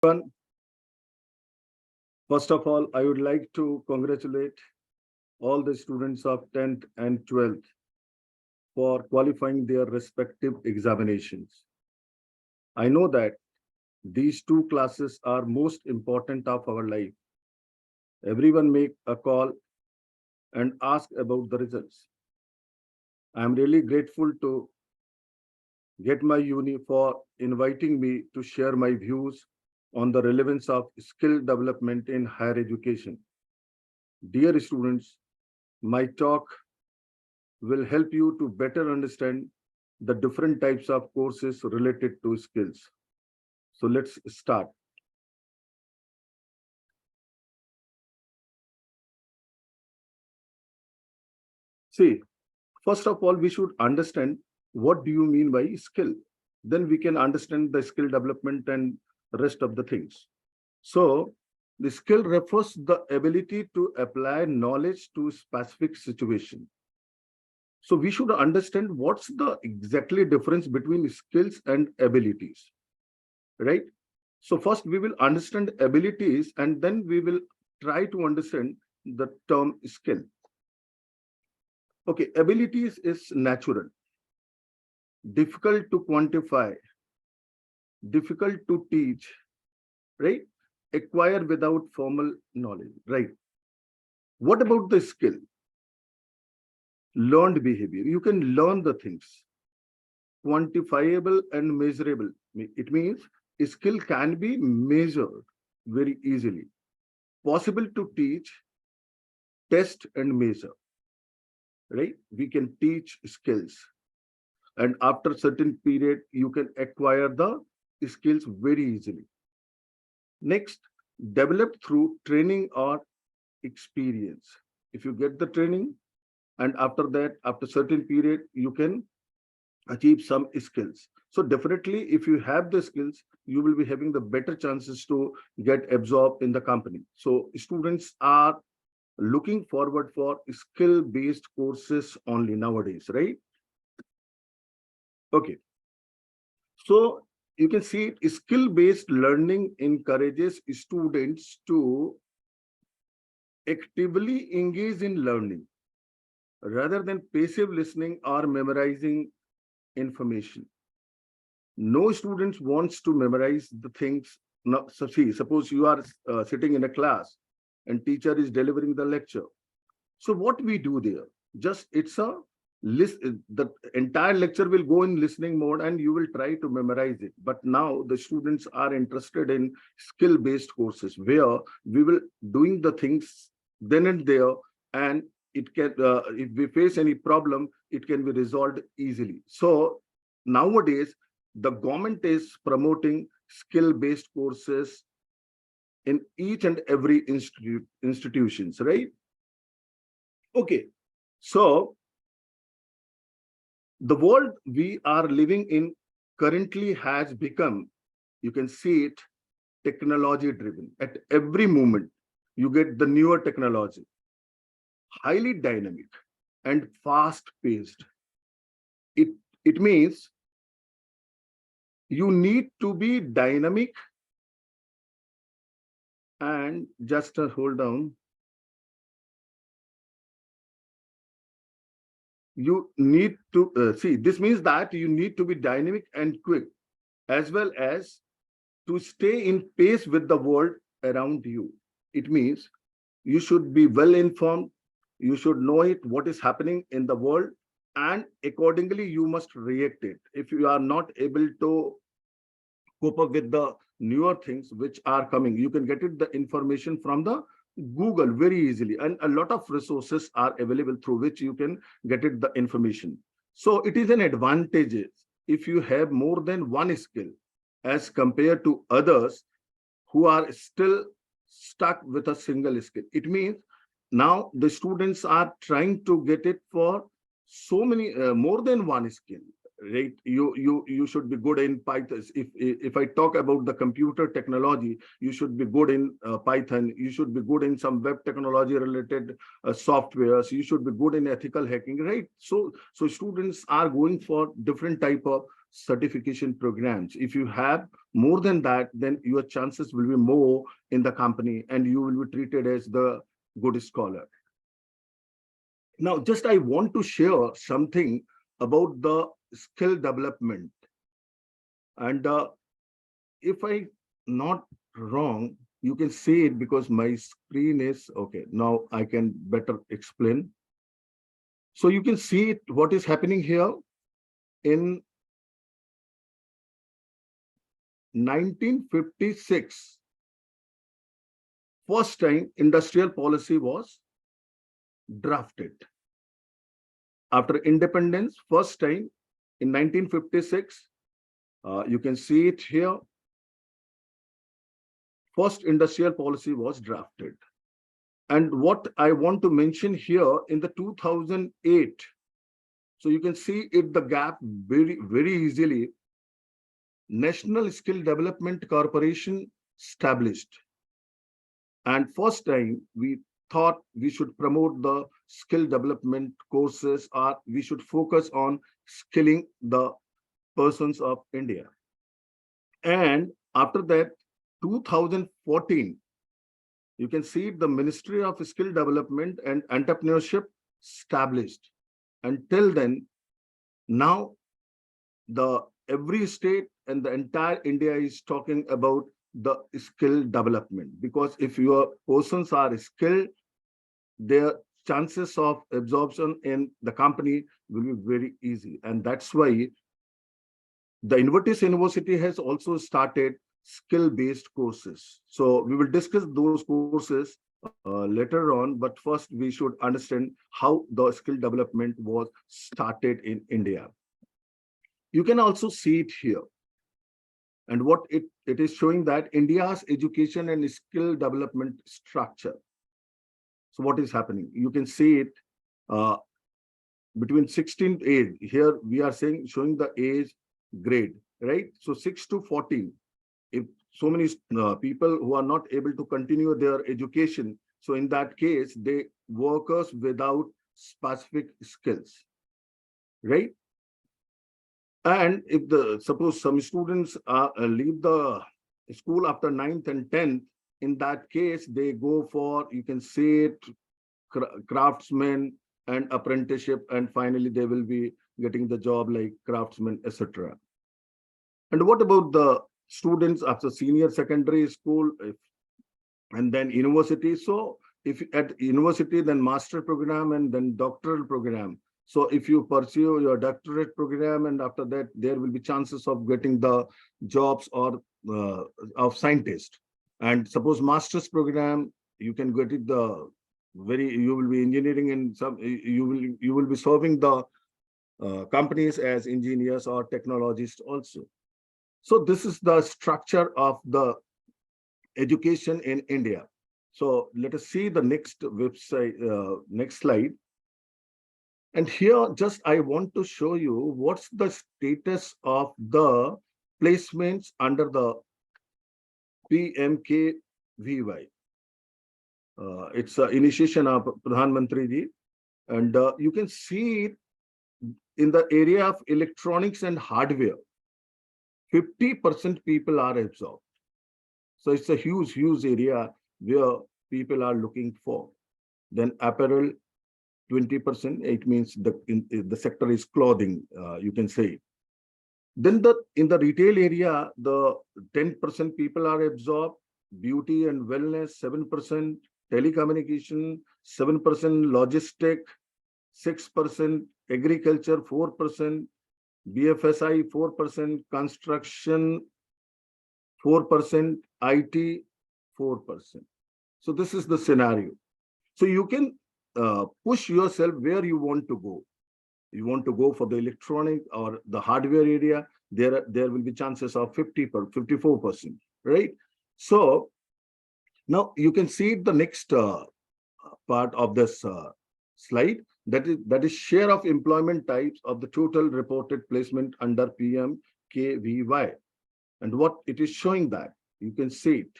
Everyone, first of all, I would like to congratulate all the students of 10th and 12th for qualifying their respective examinations. I know that these two classes are most important of our life. Everyone make a call and ask about the results. I am really grateful to get my uni for inviting me to share my views on the relevance of skill development in higher education. Dear students, my talk will help you to better understand the different types of courses related to skills. So let's start. See, first of all, we should understand what do you mean by skill. Then we can understand the skill development and rest of the things. So the skill refers the ability to apply knowledge to specific situation. So we should understand what's the exactly difference between skills and abilities, right? So first we will understand abilities and then we will try to understand the term skill. Okay, abilities is natural, difficult to quantify, difficult to teach, right? Acquire without formal knowledge, right? What about the skill? Learned behavior. You can learn the things. Quantifiable and measurable. It means a skill can be measured very easily. Possible to teach, test and measure, right? We can teach skills. And after certain period, you can acquire the skills very easily. Next, developed through training or experience. If you get the training, and after that, after certain period, you can achieve some skills. So definitely, if you have the skills, you will be having the better chances to get absorbed in the company. So students are looking forward for skill-based courses only nowadays, right? Okay. So you can see skill-based learning encourages students to actively engage in learning rather than passive listening or memorizing information. No student wants to memorize the things. No, so see, suppose you are sitting in a class and teacher is delivering the lecture. So what we do there? Just it's a list. The entire lecture will go in listening mode and you will try to memorize it. But now the students are interested in skill-based courses where we will doing the things then and there, and it can if we face any problem, it can be resolved easily. So nowadays the government is promoting skill-based courses in each and every institutions, right? Okay, so the world we are living in currently has become, you can see it, technology driven. At every moment, you get the newer technology, highly dynamic and fast paced. It means you need to be dynamic and just hold on. You need to see, this means that you need to be dynamic and quick, as well as to stay in pace with the world around you. It means you should be well informed, you should know it, what is happening in the world, and accordingly you must react it. If you are not able to cope up with the newer things which are coming, you can get it the information from the Google very easily, and a lot of resources are available through which you can get it the information. So it is an advantage if you have more than one skill as compared to others who are still stuck with a single skill. It means now the students are trying to get it for so many more than one skill, right? You should be good in Python. If I talk about the computer technology, you should be good in Python. You should be good in some web technology related softwares. You should be good in ethical hacking, right? So students are going for different type of certification programs. If you have more than that, then your chances will be more in the company and you will be treated as the good scholar. Now, just I want to share something about the skill development. And if I not wrong, you can see it because my screen is okay. Now I can better explain. So you can see it, what is happening here in 1956. First time industrial policy was drafted. After independence, first time in 1956, you can see it here. First industrial policy was drafted. And what I want to mention here in the 2008, so you can see it, the gap very, very easily. National Skill Development Corporation established. And first time we thought we should promote the skill development courses, or we should focus on skilling the persons of India. And after that, 2014, you can see the Ministry of Skill Development and Entrepreneurship established. Until then, now every state and the entire India is talking about the skill development, because if your persons are skilled, their chances of absorption in the company will be very easy. And that's why the Invertis University has also started skill-based courses. So we will discuss those courses later on, but first we should understand how the skill development was started in India. You can also see it here. And what it is showing that India's education and skill development structure. So what is happening? You can see it between 16 age. Here we are showing the age grade, right? So 6 to 14. If so many people who are not able to continue their education, so in that case, they workers without specific skills, right? And if suppose some students leave the school after 9th and 10th, in that case, they go for, you can say it, craftsmen and apprenticeship, and finally they will be getting the job like craftsmen, etc. And what about the students after senior secondary school and then university? So if at university, then master program and then doctoral program. So if you pursue your doctorate program, and after that, there will be chances of getting the jobs or of scientist. And suppose master's program, you can get it you will be engineering in some, you will be serving the companies as engineers or technologists also. So this is the structure of the education in India. So let us see the next website, next slide. And here, just I want to show you what's the status of the placements under the PMKVY. It's an initiation of Pradhan Mantri ji. And you can see it in the area of electronics and hardware. 50% people are absorbed. So it's a huge, huge area where people are looking for. Then apparel, 20%, it means the sector is clothing, you can say. Then in the retail area, the 10% people are absorbed, beauty and wellness, 7%, telecommunication, 7%, logistic, 6%, agriculture, 4%, BFSI, 4%, construction, 4%, IT, 4%. So this is the scenario. So you can push yourself where you want to go. You want to go for the electronic or the hardware area, there will be chances of 54%, right? So now you can see the next part of this slide, that is share of employment types of the total reported placement under PMKVY. And what it is showing that, you can see it.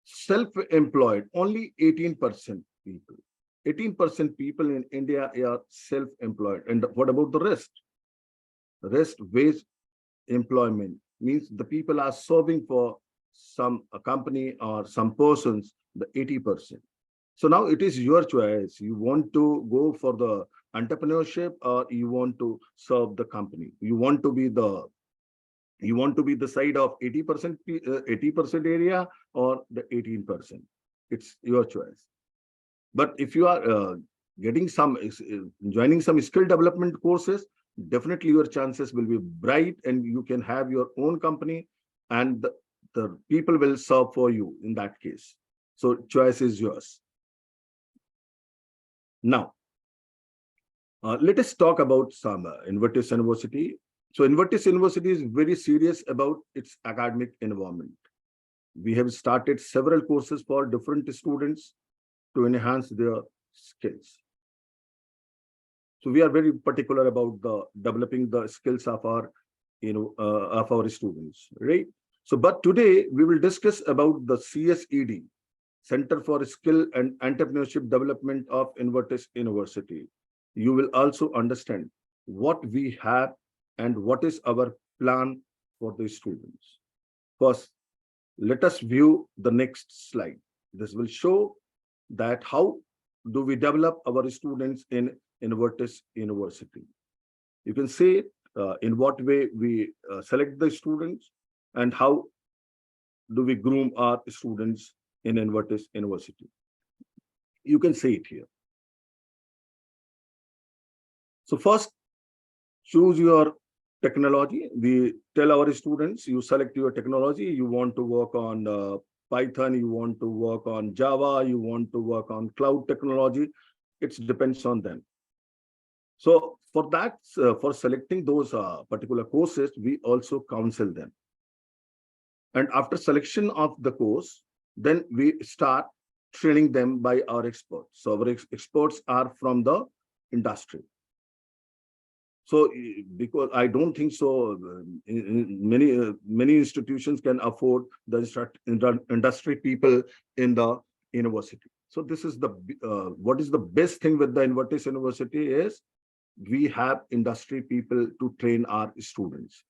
Self-employed, only 18% people. 18% people in India are self-employed. And what about the rest? The rest, employment, means the people are serving for some a company or some persons, the 80%. So now it is your choice. You want to go for the entrepreneurship or you want to serve the company. You want to be the side of 80%, 80% area or the 18%. It's your choice. But if you are getting some joining some skill development courses, definitely your chances will be bright and you can have your own company, and the people will serve for you in that case. So choice is yours. Now, let us talk about some Invertis University. So Invertis University is very serious about its academic environment. We have started several courses for different students to enhance their skills. So we are very particular about the developing the skills of our students, right? So, but today we will discuss about the CSED, Center for Skill and Entrepreneurship Development of Invertis University. You will also understand what we have and what is our plan for the students. First, let us view the next slide. This will show that how do we develop our students in Invertis University. You can see in what way we select the students and how do we groom our students in Invertis University. You can see it here. So first, choose your technology. We tell our students, you select your technology. You want to work on Python, you want to work on Java, you want to work on cloud technology. It depends on them. So for that, for selecting those particular courses, we also counsel them. And after selection of the course, then we start training them by our experts. So our experts are from the industry. So because I don't think so, many institutions can afford the industry people in the university. So this is the what is the best thing with the Invertis University is we have industry people to train our students.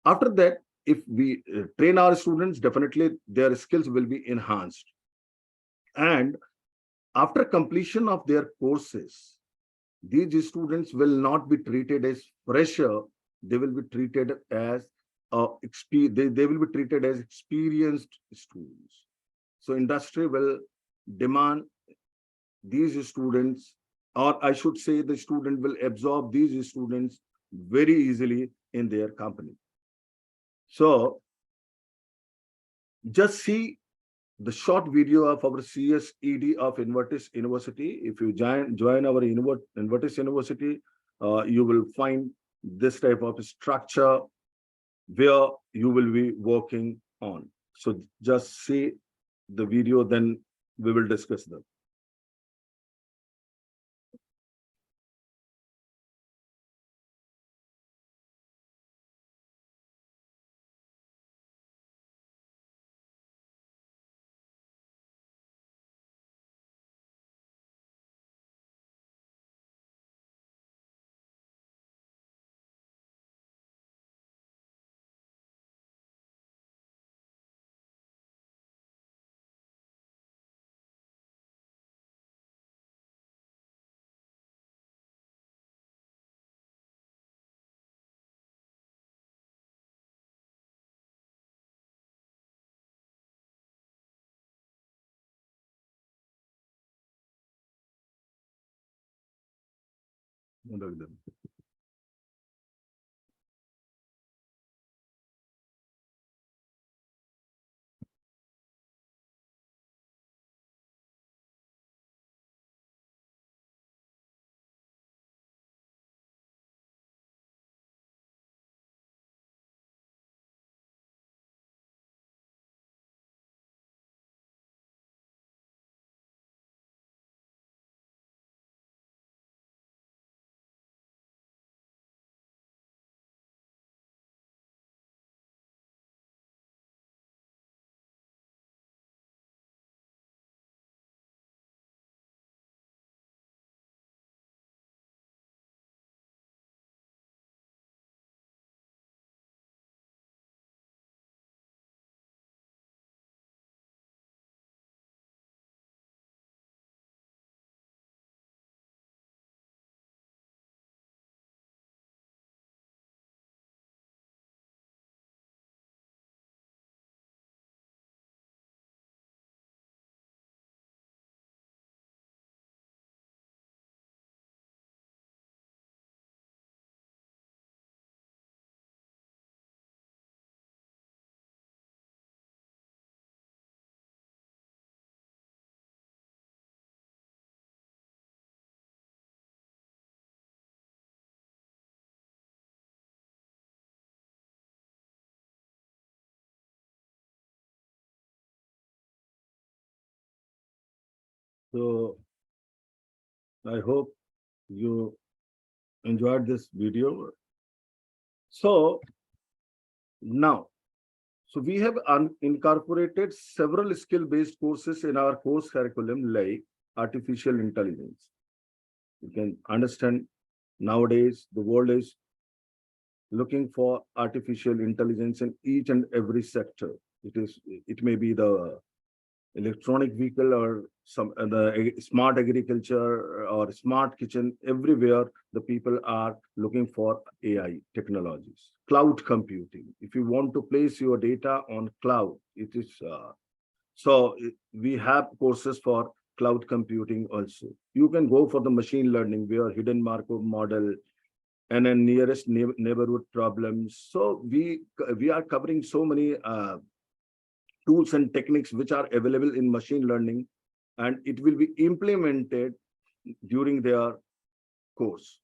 After that, if we train our students, definitely their skills will be enhanced. And after completion of their courses, these students will not be treated as fresher. They will be treated as they will be treated as experienced students. So industry will demand these students, or I should say the student will absorb these students very easily in their company. So just see the short video of our CSED of Invertis University. If you join our Invertis University, you will find this type of structure where you will be working on. So just see the video, then we will discuss them. So I hope you enjoyed this video. So now, so we have incorporated several skill-based courses in our course curriculum, like artificial intelligence. You can understand nowadays the world is looking for artificial intelligence in each and every sector. It may be the electronic vehicle or some the smart agriculture or smart kitchen. Everywhere the people are looking for AI technologies, cloud computing. If you want to place your data on cloud, it is we have courses for cloud computing also. You can go for the machine learning where hidden Markov model and then nearest neighborhood problems. So we are covering so many tools and techniques which are available in machine learning, and it will be implemented during their course.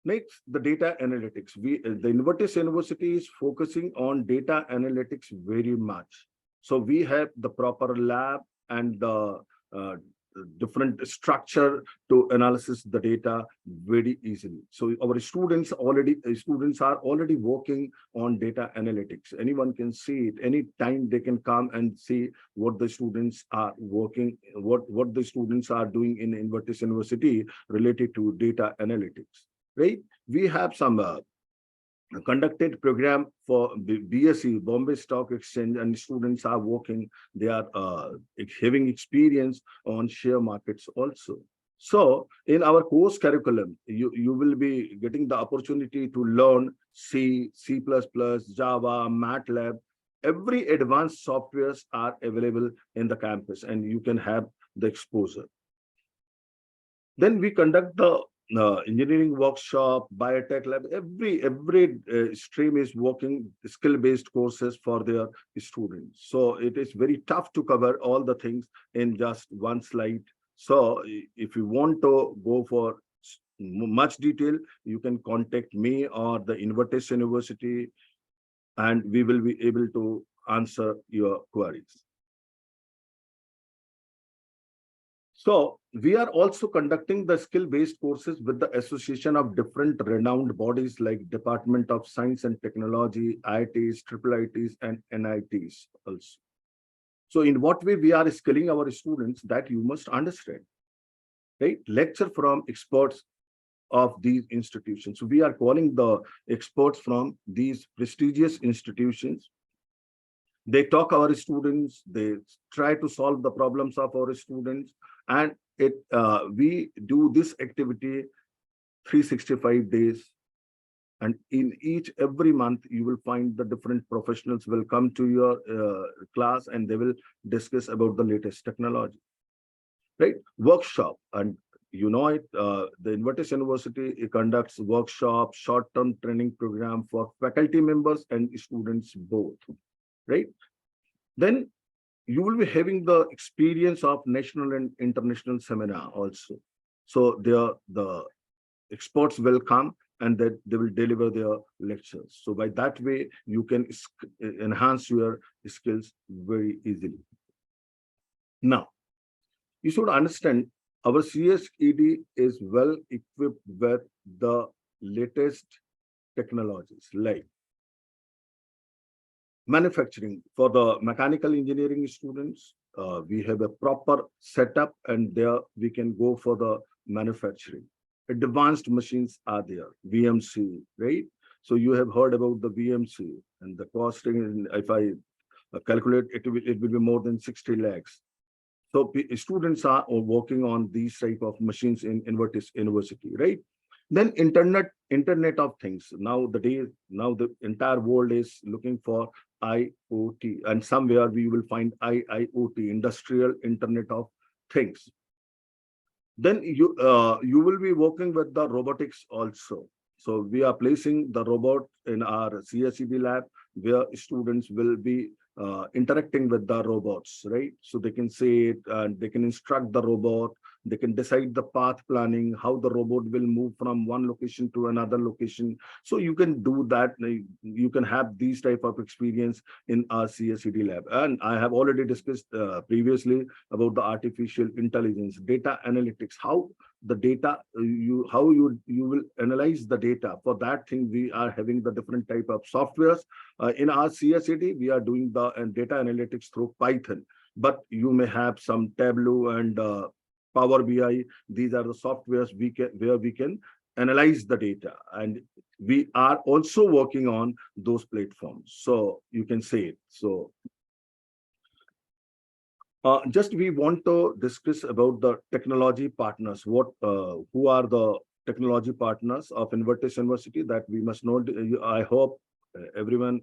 Next, the data analytics. The Invertis University is focusing on data analytics very much. So we have the proper lab and the different structure to analysis the data very easily. So our students are already working on data analytics. Anyone can see it anytime. They can come and see what the students are working, what the students are doing in Invertis University related to data analytics. Right? We have some conducted program for the BSE, Bombay Stock Exchange, and students are working. They are having experience on share markets also. So in our course curriculum, you will be getting the opportunity to learn C, C++, Java, MATLAB. Every advanced softwares are available in the campus, and you can have the exposure. Then we conduct the engineering workshop, biotech lab. Every stream is working skill-based courses for their students. So it is very tough to cover all the things in just one slide. So if you want to go for much detail, you can contact me or the Invertis University, and we will be able to answer your queries. So we are also conducting the skill-based courses with the association of different renowned bodies like Department of Science and Technology, IITs, IIITs, and NITs also. So in what way we are skilling our students, that you must understand, right? Lecture from experts of these institutions. So we are calling the experts from these prestigious institutions. They talk our students, they try to solve the problems of our students, and we do this activity 365 days. And in every month, you will find the different professionals will come to your class, and they will discuss about the latest technology, right? Workshop, and you know it, the Invertis University conducts workshops, short-term training program for faculty members and students both, right? Then you will be having the experience of national and international seminar also. So the experts will come, and that they will deliver their lectures. So by that way, you can enhance your skills very easily. Now, you should understand our CSED is well equipped with the latest technologies like manufacturing. For the mechanical engineering students, we have a proper setup, and there we can go for the manufacturing. Advanced machines are there, VMC, right? So you have heard about the VMC, and the costing, if I calculate, it will be more than 60 lakhs. So students are working on these type of machines in Invertis University, right? Then Internet of Things. Now the entire world is looking for IoT, and somewhere we will find IIoT, Industrial Internet of Things. Then you will be working with the robotics also. So we are placing the robot in our CSED lab, where students will be interacting with the robots, right? So they can see it, and they can instruct the robot. They can decide the path planning, how the robot will move from one location to another location. So you can do that. You can have these type of experience in our CSED lab. And I have already discussed previously about the artificial intelligence, data analytics, how the data, you will analyze the data. For that thing, we are having the different type of softwares. In our CSED, we are doing the data analytics through Python, but you may have some Tableau and Power BI. These are the softwares where we can analyze the data, and we are also working on those platforms. So you can say it. So just we want to discuss about the technology partners. Who are the technology partners of Invertis University that we must know? I hope everyone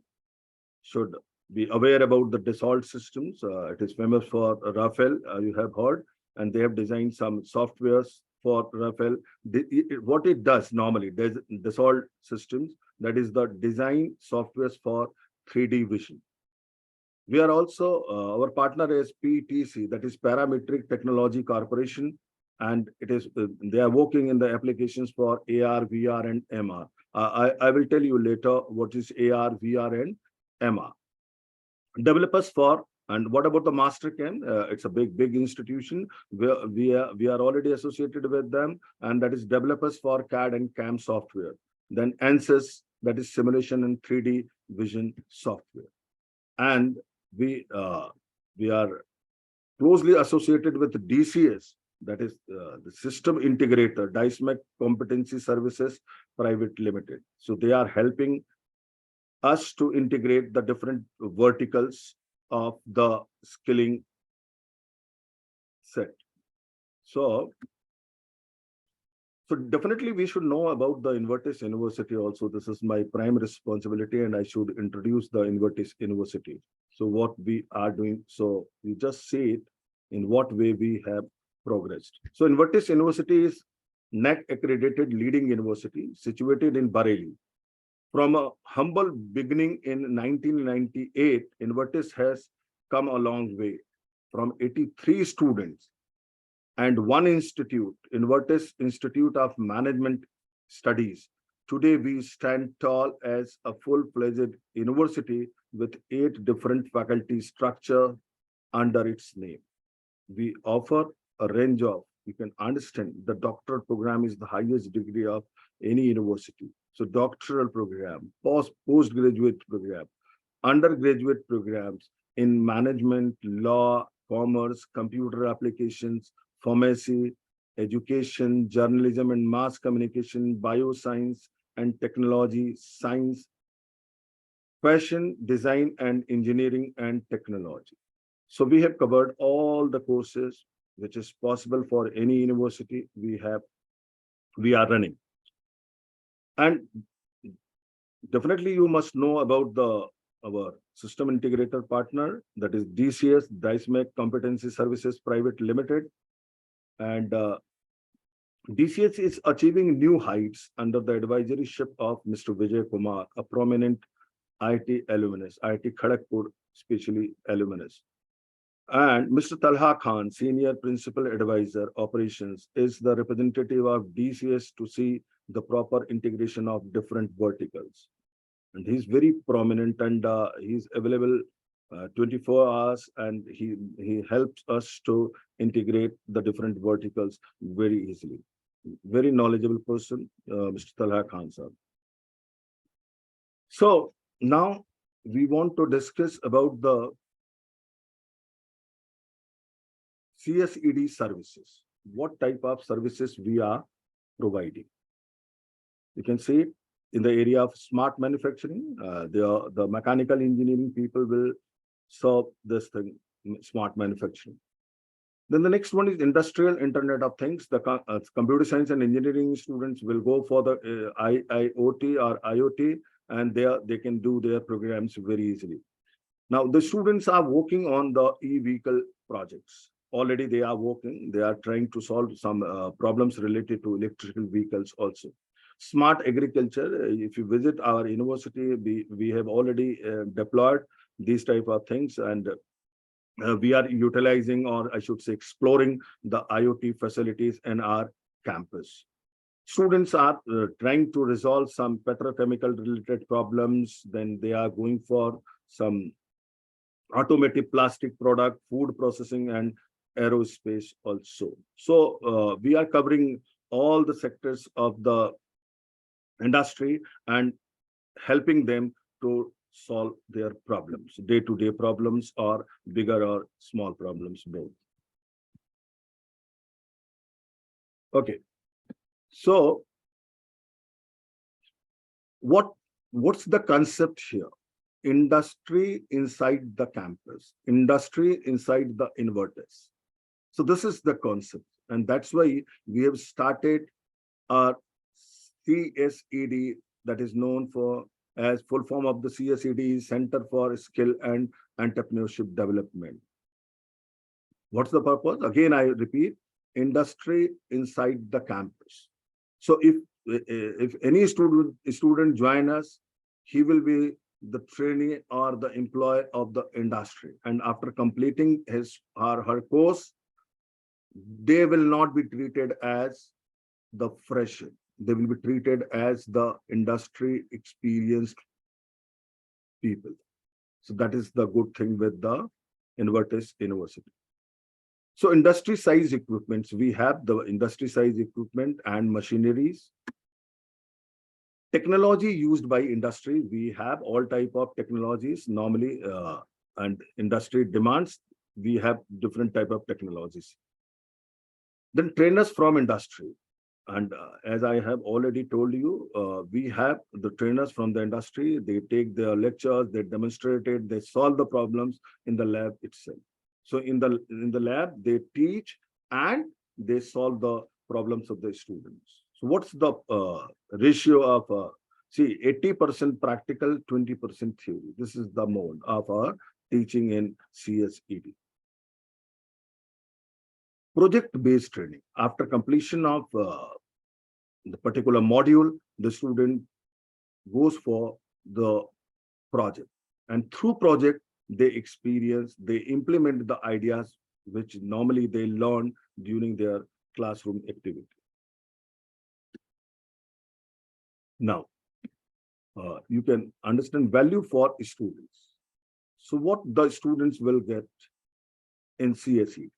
should be aware about the Dassault systems. It is famous for Rafael, you have heard, and they have designed some softwares for Rafael. What it does normally, there's Dassault systems, that is the design softwares for 3D vision. We are also, our partner is PTC, that is Parametric Technology Corporation, and it is they are working in the applications for AR, VR, and MR. I will tell you later what is AR, VR, and MR. Developers for, and what about the Mastercam? It's a big institution where we are already associated with them, and that is developers for CAD and CAM software. Then ANSYS, that is simulation and 3D vision software. And we are closely associated with DCS, that is the system integrator, Dicemac Competency Services Private Limited. So they are helping us to integrate the different verticals of the skilling set. So definitely we should know about the Invertis University also. This is my prime responsibility, and I should introduce the Invertis University. So what we are doing, so you just see it in what way we have progressed. So Invertis University is NAC accredited leading university situated in Bareilly. From a humble beginning in 1998, Invertis has come a long way. From 83 students and one institute, Invertis Institute of Management Studies. Today, we stand tall as a full-fledged university with 8 different faculty structure under its name. We offer a range of, you can understand, the doctoral program is the highest degree of any university. So doctoral program, postgraduate program, undergraduate programs in management, law, commerce, computer applications, pharmacy, education, journalism and mass communication, bioscience and technology, science, fashion, design and engineering and technology. So we have covered all the courses which is possible for any university we are running. And definitely you must know about our system integrator partner, that is DCS, Dicemac Competency Services Private Limited. And DCS is achieving new heights under the advisoryship of Mr. Vijay Kumar, a prominent IT alumnus, IT Kharagpur, especially alumnus. And Mr. Talha Khan, Senior Principal Advisor, Operations, is the representative of DCS to see the proper integration of different verticals. And he's very prominent, and he's available 24 hours, and he helps us to integrate the different verticals very easily. Very knowledgeable person, Mr. Talha Khan sir. So now we want to discuss about the CSED services. What type of services we are providing? You can see in the area of smart manufacturing, the mechanical engineering people will serve this thing, smart manufacturing. Then the next one is industrial Internet of Things. The computer science and engineering students will go for the IoT or IoT, and they can do their programs very easily. Now, the students are working on the e-vehicle projects. Already they are working, they are trying to solve some problems related to electrical vehicles also. Smart agriculture, if you visit our university, we have already deployed these type of things, and we are utilizing, or I should say, exploring the IoT facilities in our campus. Students are trying to resolve some petrochemical related problems, then they are going for some automotive plastic product, food processing, and aerospace also. So we are covering all the sectors of the industry and helping them to solve their problems, day-to-day problems or bigger or small problems both. Okay, so what's the concept here? Industry inside the campus, industry inside the Invertis. So this is the concept, and that's why we have started our CSED, that is known for as full form of the CSED, Center for Skill and Entrepreneurship Development. What's the purpose? Again, I repeat, industry inside the campus. So if any student join us, he will be the trainee or the employee of the industry. And after completing his or her course, they will not be treated as the fresher. They will be treated as the industry experienced people. So that is the good thing with the Invertis University. So industry size equipments, we have the industry size equipment and machineries. Technology used by industry, we have all type of technologies normally, and industry demands, we have different type of technologies. Then trainers from industry. And as I have already told you, we have the trainers from the industry. They take their lectures, they demonstrate it, they solve the problems in the lab itself. So in the lab, they teach and they solve the problems of the students. So what's the ratio of, see, 80% practical, 20% theory. This is the mode of our teaching in CSED. Project-based training. After completion of the particular module, the student goes for the project. And through project, they experience, they implement the ideas which normally they learn during their classroom activity. Now, you can understand value for students. So what the students will get in CSE.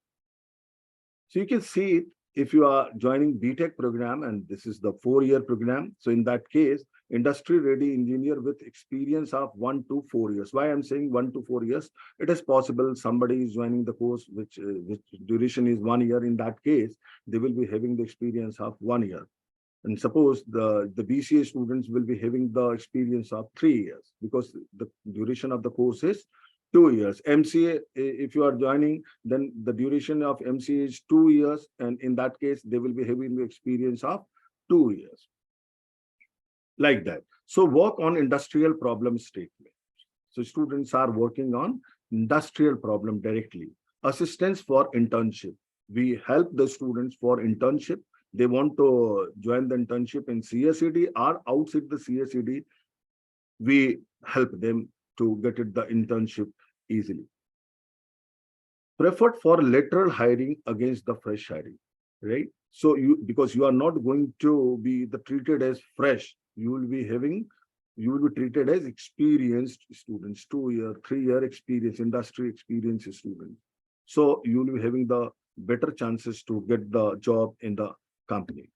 So you can see it if you are joining BTech program, and this is the 4-year program. So in that case, industry ready engineer with experience of 1 to 4 years. Why I'm saying 1 to 4 years? It is possible somebody is joining the course which duration is 1 year. In that case, they will be having the experience of 1 year. And suppose the BCA students will be having the experience of 3 years, because the duration of the course is 2 years. MCA, if you are joining, then the duration of MCA is 2 years. And in that case, they will be having the experience of 2 years. Like that. So work on industrial problem statement. So students are working on industrial problem directly. Assistance for internship. We help the students for internship. They want to join the internship in CSED or outside the CSED. We help them to get it the internship easily. Preferred for lateral hiring against the fresh hiring, right? So because you are not going to be treated as fresh, you will be treated as experienced students, 2-year, 3-year experience, industry experience students. So you will be having the better chances to get the job in the company.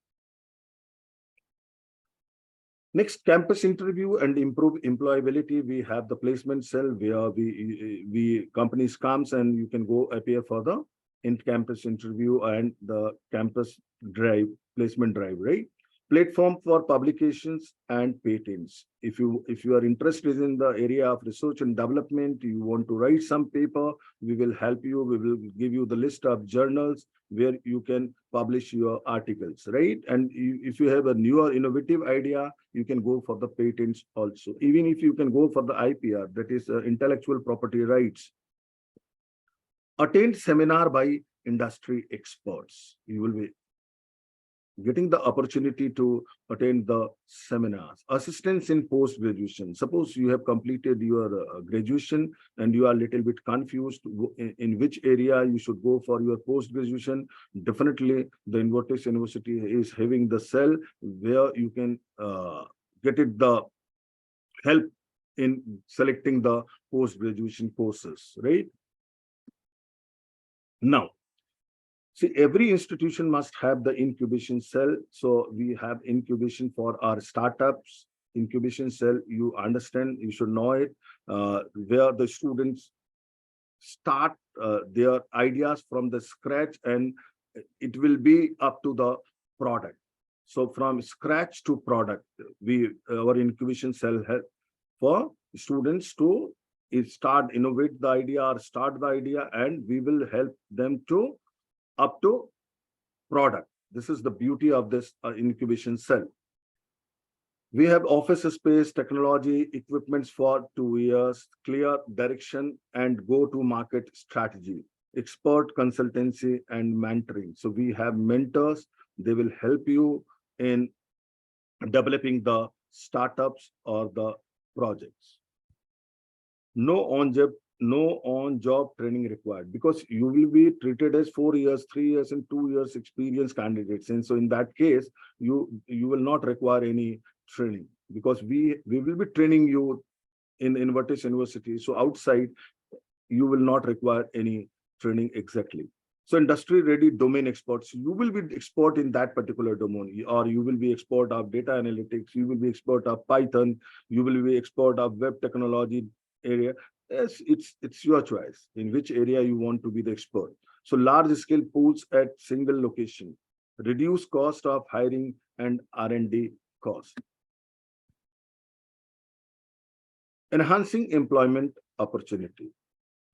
Next, campus interview and improve employability. We have the placement cell where we companies comes and you can go appear for the in-campus interview and the campus drive, placement drive, right? Platform for publications and patents. If you are interested in the area of research and development, you want to write some paper, we will help you. We will give you the list of journals where you can publish your articles, right? And if you have a newer innovative idea, you can go for the patents also. Even if you can go for the IPR, that is intellectual property rights. Attend seminar by industry experts. You will be getting the opportunity to attend the seminars, assistance in post graduation. Suppose you have completed your graduation and you are a little bit confused in which area you should go for your post graduation. Definitely the Invertis University is having the cell where you can get it the help in selecting the post graduation courses, right? Now, see, every institution must have the incubation cell. So we have incubation for our startups. Incubation cell, you understand, you should know it, where the students start their ideas from the scratch, and it will be up to the product. So from scratch to product, our incubation cell help for students to start innovate the idea or start the idea, and we will help them to up to product. This is the beauty of this incubation cell. We have office space, technology, equipments for 2 years, clear direction and go-to-market strategy, expert consultancy and mentoring. So we have mentors. They will help you in developing the startups or the projects. No on job training required, because you will be treated as 4 years, 3 years and 2 years experience candidates, and so in that case you will not require any training, because we will be training you in Invertis University. So outside you will not require any training exactly. So industry ready domain experts, you will be expert in that particular domain, or you will be expert of data analytics, you will be expert of Python, you will be expert of web technology area. Yes, it's your choice in which area you want to be the expert. So large scale pools at single location, reduce cost of hiring and R&D cost. Enhancing employment opportunity.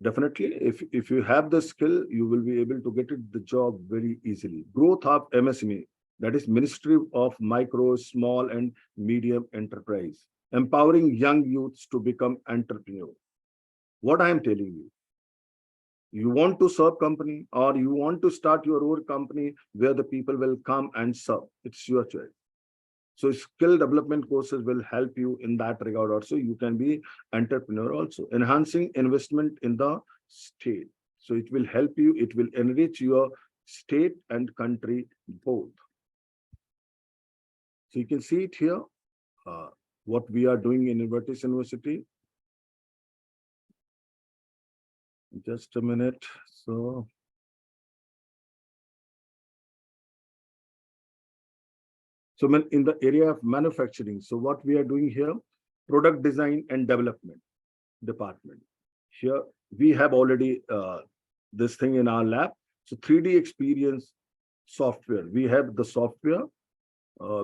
Definitely, if you have the skill, you will be able to get it the job very easily. Growth of MSME, that is Ministry of Micro, Small and Medium Enterprise, empowering young youths to become entrepreneur. What I am telling you want to serve company or you want to start your own company where the people will come and serve. It's your choice. So skill development courses will help you in that regard also. You can be entrepreneur also. Enhancing investment in the state. So it will help you, it will enrich your state and country both. So you can see it here, what we are doing in Invertis University. Just a minute. So in the area of manufacturing, so what we are doing here, product design and development department. Here we have already this thing in our lab. So 3D experience software. We have the software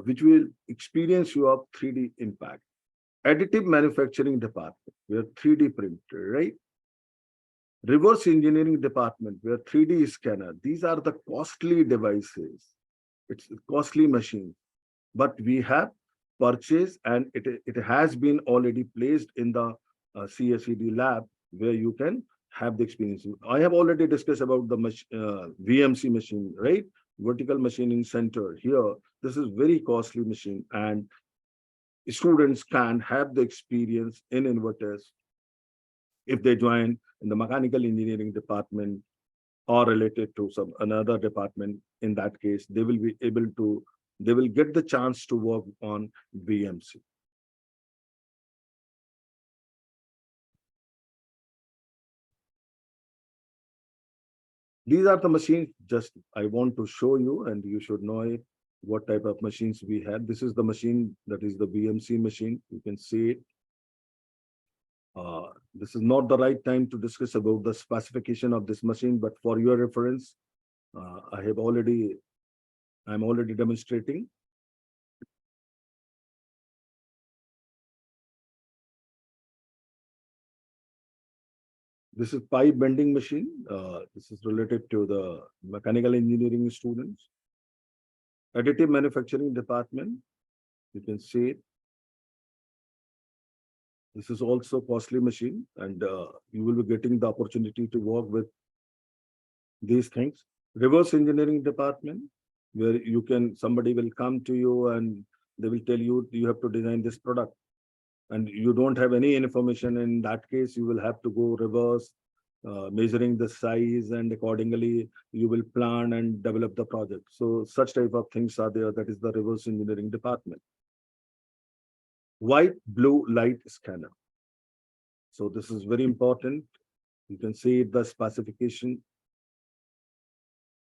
which will experience your 3D impact. Additive manufacturing department, where 3D printer, right? Reverse engineering department, where 3D scanner. These are the costly devices. It's costly machine, but we have purchased and it has been already placed in the CSED lab where you can have the experience. I have already discussed about the VMC machine, right? Vertical machining center. Here, this is very costly machine, and students can have the experience in Invertis if they join in the mechanical engineering department or related to some another department. In that case, they will be able to, they will get the chance to work on VMC. These are the machines, just I want to show you and you should know it, what type of machines we have. This is the machine, that is the VMC machine. You can see it. This is not the right time to discuss about the specification of this machine, but for your reference, I'm already demonstrating. This is pipe bending machine. This is related to the mechanical engineering students. Additive manufacturing department, you can see it. This is also costly machine, and you will be getting the opportunity to work with these things. Reverse engineering department, where somebody will come to you and they will tell you you have to design this product, and you don't have any information. In that case, you will have to go reverse, measuring the size, and accordingly you will plan and develop the project. So such type of things are there. That is the reverse engineering department. White blue light scanner. So this is very important. You can see the specification.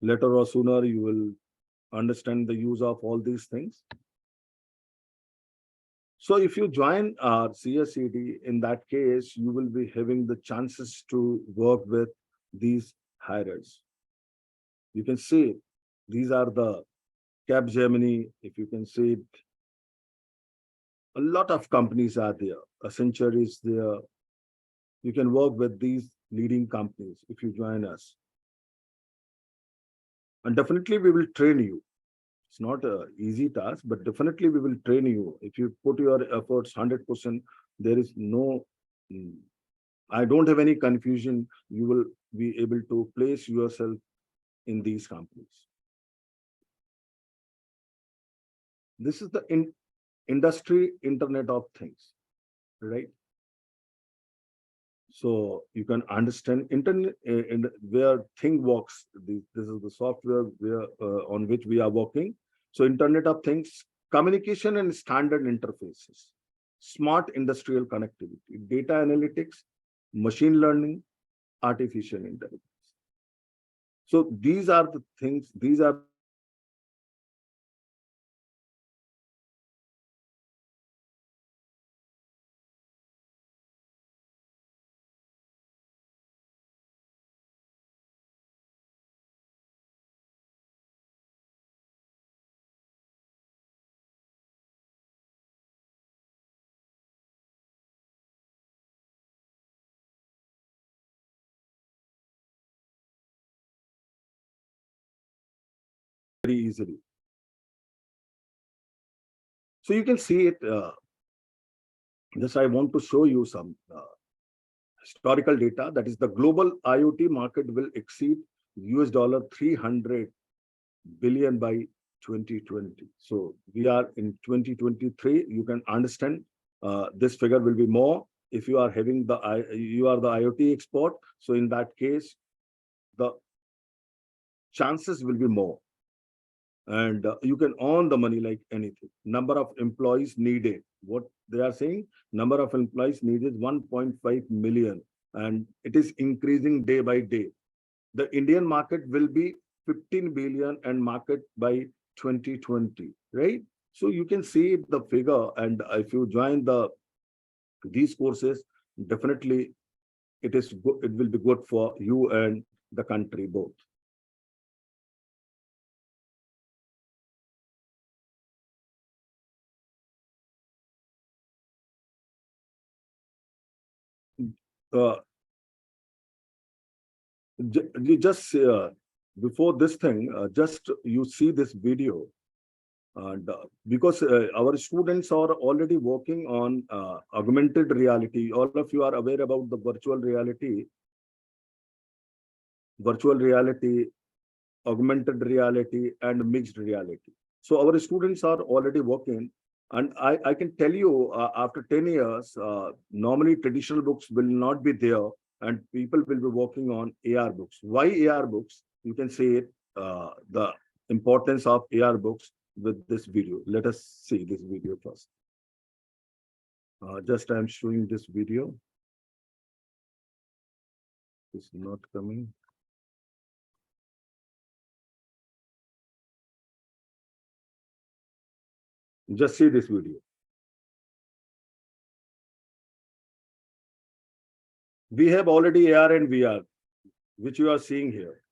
Later or sooner, you will understand the use of all these things. So if you join our CSED, in that case, you will be having the chances to work with these hirers. You can see these are the Capgemini. If you can see it, a lot of companies are there. Accenture is there. You can work with these leading companies if you join us. And definitely we will train you. It's not an easy task, but definitely we will train you. If you put your efforts 100%, there is no, mm, I don't have any confusion. You will be able to place yourself in these companies. This is the industry Internet of Things, right? So you can understand internet where thing works. This is the software on which we are working. So Internet of Things, communication and standard interfaces, smart industrial connectivity, data analytics, machine learning, artificial intelligence. So these are the things. These are very easily. So you can see it. Just I want to show you some historical data. That is, the global IoT market will exceed US dollar 300 billion by 2020. So we are in 2023. You can understand this figure will be more if you are having you are the IoT expert. So in that case, the chances will be more, and you can earn the money like anything. Number of employees needed. What they are saying, number of employees needed 1.5 million, and it is increasing day by day. The Indian market will be 15 billion and market by 2020, right? So you can see the figure, and if you join these courses, definitely it is good, it will be good for you and the country both. Uh, you just before this thing, just you see this video, and because our students are already working on augmented reality. All of you are aware about the virtual reality, augmented reality, and mixed reality. So our students are already working, and I can tell you, after 10 years, normally traditional books will not be there, and people will be working on AR books. Why AR books? You can see it, the importance of AR books with this video. Let us see this video first. Just I'm showing this video. It's not coming. Just see this video. We have already AR and VR, which you are seeing here.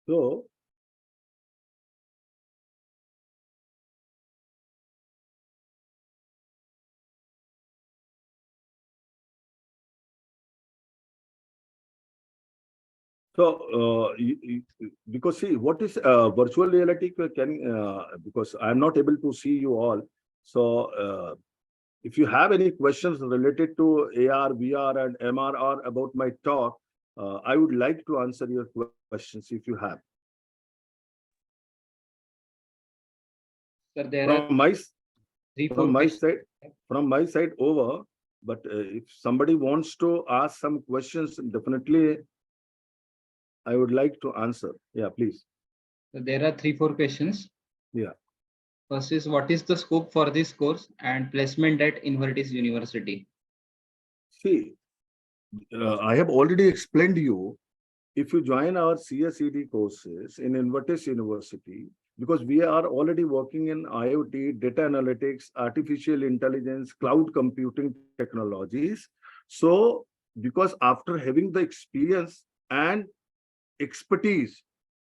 So So, because see, what is virtual reality? Because I'm not able to see you all. So if you have any questions related to AR, VR, and MR or about my talk, I would like to answer your questions if you have. Sir, there From are my three, from four my questions. side, from my side over. But if somebody wants to ask some questions, definitely I would like to answer. Yeah, please. So there are 3, 4 questions. Yeah. First is, what is the scope for this course and placement at Invertis University? See, I have already explained to you. If you join our CSED courses in Invertis University, because we are already working in IoT, data analytics, artificial intelligence, cloud computing technologies. So, because after having the experience and expertise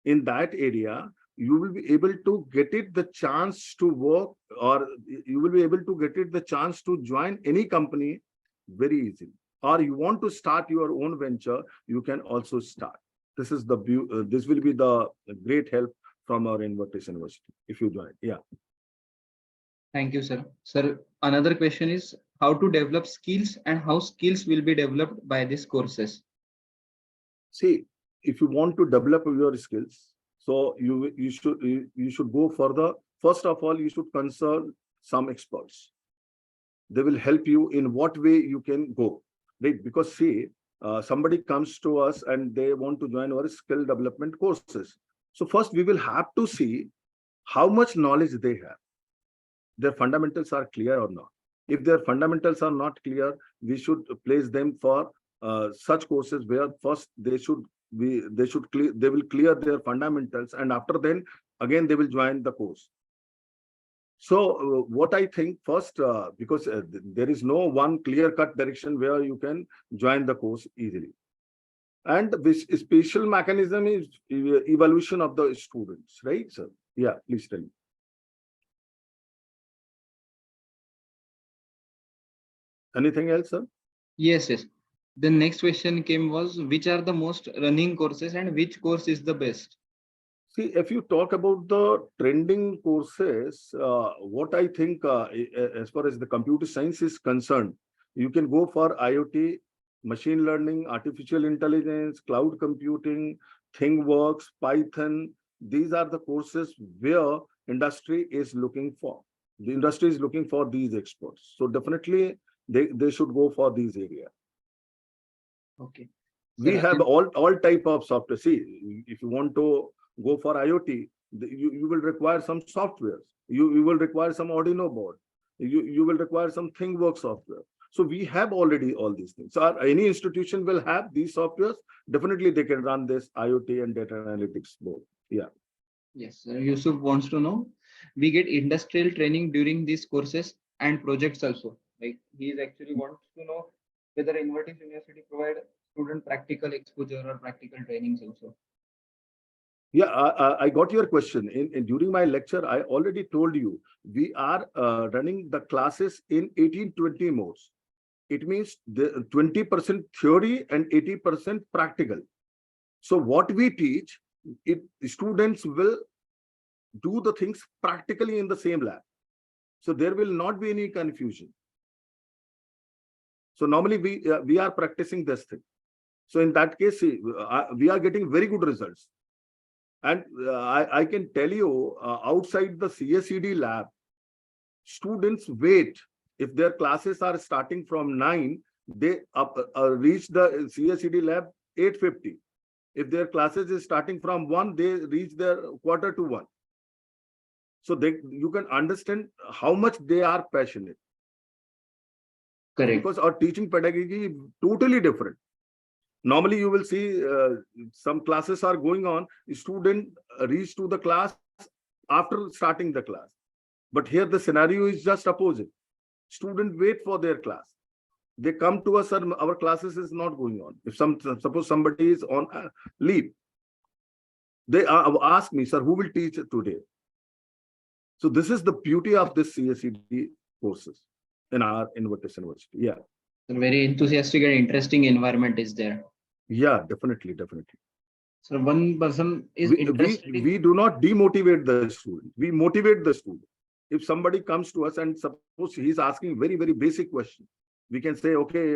in that area, you will be able to get it the chance to work, or you will be able to get it the chance to join any company very easily. Or you want to start your own venture, you can also start. This is the this will be the great help from our Invertis University if you join. Yeah. Thank you, sir. Sir, another question is how to develop skills and how skills will be developed by these courses. See, if you want to develop your skills, so you should go for the first of all you should consult some experts. They will help you in what way you can go, right? Because see, somebody comes to us and they want to join our skill development courses. So first we will have to see how much knowledge they have. Their fundamentals are clear or not. If their fundamentals are not clear, we should place them for such courses where first they will clear their fundamentals, and after then again they will join the course. So what I think first, because there is no one clear-cut direction where you can join the course easily. And this special mechanism is evaluation of the students, right, sir? Yeah, please tell me. Anything else, sir? Yes, yes. The next question came was, which are the most running courses and which course is the best? See, if you talk about the trending courses, what I think, as far as the computer science is concerned, you can go for IoT, machine learning, artificial intelligence, cloud computing, ThingWorks, Python. These are the courses where industry is looking for. The industry is looking for these experts. So definitely they should go for these areas. Okay. We Sir, have all type of software. See, if you want to go for IoT, you will require some softwares. You will require some Arduino board. You will require some ThingWorks software. So we have already all these things. So any institution will have these softwares. Definitely they can run this IoT and data analytics board. Yeah. yes, sir. Yusuf wants to know, we get industrial training during these courses and projects also. Like he is actually wants to know whether Invertis University provide student practical exposure or practical trainings also. Yeah, I got your question. During my lecture, I already told you we are running the classes in 18-20 modes. It means the 20% theory and 80% practical. So what we teach, students will do the things practically in the same lab. So there will not be any confusion. So normally we are practicing this thing. So in that case, see, we are getting very good results. And I can tell you, outside the CSED lab, students wait. If their classes are starting from 9, they reach the CSED lab 8:50. If their classes is starting from 1, they reach their quarter to 1. So you can understand how much they are passionate. Correct. Because our teaching pedagogy is totally different. Normally, you will see some classes are going on. Student reach to the class after starting the class. But here the scenario is just opposite. Student wait for their class. They come to us, and our classes is not going on. If suppose somebody is on leave, they ask me, sir, who will teach today? So this is the beauty of this CSED courses in our Invertis University. Yeah. So very enthusiastic and interesting environment is there. Yeah, definitely. So one person is interested. We do not demotivate the student. We motivate the student. if somebody comes to us and suppose he's asking very, very basic question, we can say, okay,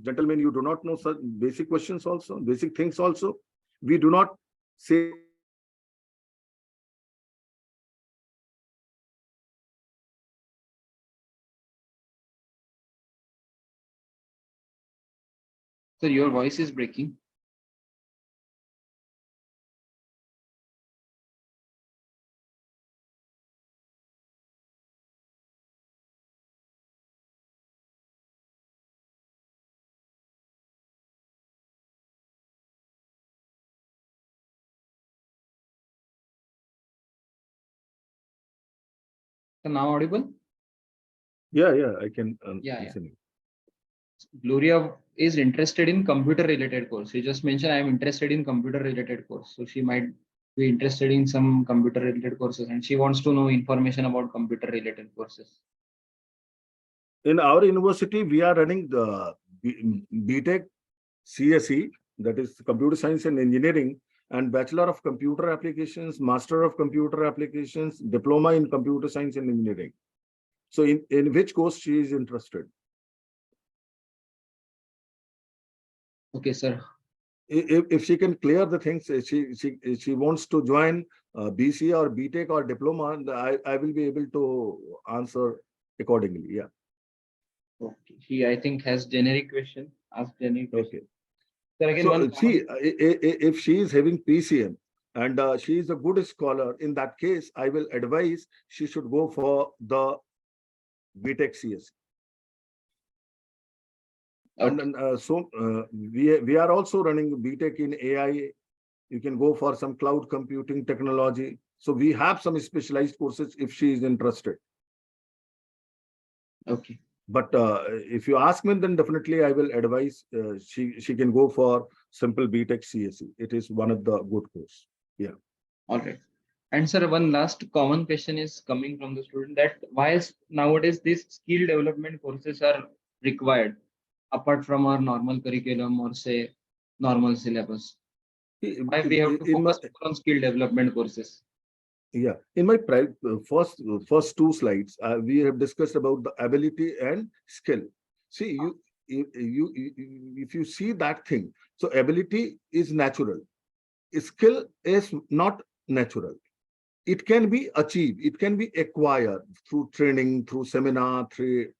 gentlemen, you do not know such basic questions also, basic things also. We do not say that you need to know everything. Sir, your voice is breaking. So now audible? Yeah, I can Yeah. listen. Gloria is interested in computer related course. She just mentioned I am interested in computer related course. So she might be interested in some computer related courses and she wants to know information about computer related courses. In our university, we are running the BTech CSE, that is Computer Science and Engineering, and Bachelor of Computer Applications, Master of Computer Applications, Diploma in Computer Science and Engineering. So in which course she is interested? Okay, sir. If she can clear the things, she wants to join BC or BTech or Diploma, I will be able to answer accordingly. Yeah. Okay. He, I think, has generic question. Ask generic question. Okay. Sir, again, So one see, if she is having PCM and she is a good scholar, in that case, I will advise she should go for the BTech CS. okay. And we are also running BTech in AI. You can go for some cloud computing technology. So we have some specialized courses if she is interested. Okay. But if you ask me, then definitely I will advise she can go for simple BTech CSE. It is one of the good course. Yeah. All right. And sir, one last common question is coming from the student that why is nowadays these skill development courses are required apart from our normal curriculum or say normal syllabus? Why we have to In my focus more on skill development courses? Yeah, in my first two slides, we have discussed about the ability and skill. See, if you see that thing, so ability is natural, skill is not natural. It can be achieved, it can be acquired through training, through seminar, through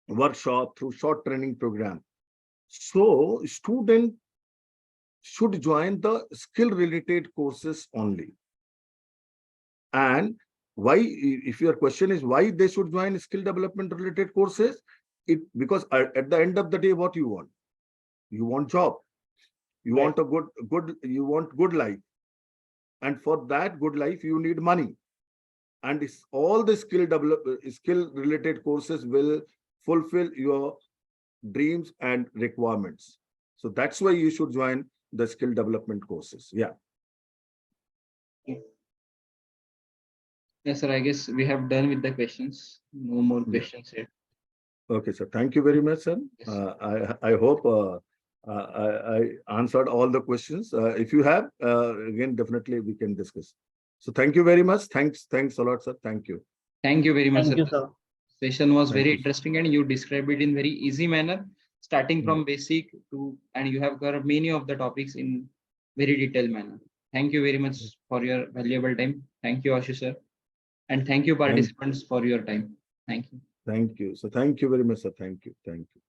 workshop, through short training program. So student should join the skill related courses only. And why, if your question is why they should join skill development related courses, it because at the end of the day, what you want job, you Right. want a you want good life, and for that good life you need money, and it's all the skill related courses will fulfill your dreams and requirements. So that's why you should join the skill development courses. Yeah. Yes, sir. I guess we have done with the questions. No more Yeah. questions here. Okay, sir. Thank you very much, sir. Yes. I hope I answered all the questions. If you have, again, definitely we can discuss. So thank you very much. Thanks a lot, sir. Thank you. Thank you very much, Thank sir. you, sir. Session was Thank very you. interesting and you described it in very easy manner, starting from basic to, and you have covered many of the topics in very detailed manner. Thank you very much for your valuable time. Thank you, Ashish sir. And thank you Thank, participants for your time. Thank you. thank you. So thank you very much, sir. Thank you. Thank you.